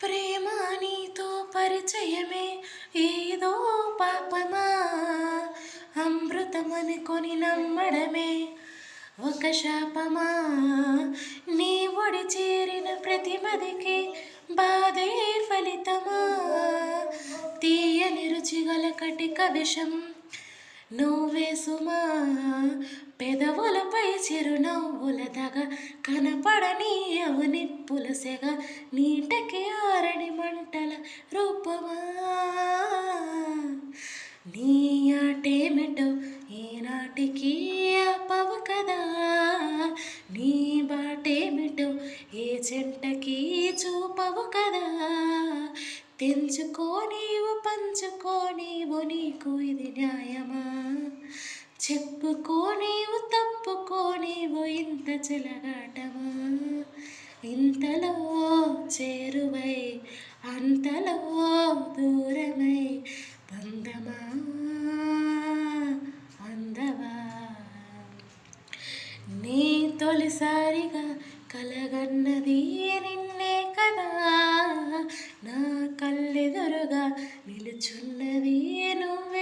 ప్రేమ నీతో పరిచయమే ఏదో పాపమా, అమృతమనుకొని నమ్మడమే ఒక శాపమా. నీ ఒడి చేరిన ప్రతి మదికి బాధే ఫలితమా, తీయని రుచిగల కటిక విషం నువ్వే సుమా. పెదవులపై చిరునవ్వుల దగ కనపడనీయవు నిప్పుల సెగ, నీటకి ఆరని మంటల రూపమా. నీ ఆటేమిటో ఈనాటికి ఆపవు కదా, నీ బాటేమిటో ఏ చెంటకి చూపవు కదా. తెంచుకో నీవు పంచుకో నీవు, నీకు ఇది న్యాయమా. చెప్పుకో నీవు తప్పుకో నీవు, ఇంత చెలగాటమా. ఇంతలో చేరువై అంతలో దూరమై బంధమా అందవా. నీ తొలిసారిగా కలగన్నది నిన్నే కదా, నా కళ్ళెదురుగా నిలుచున్నది నువ్వే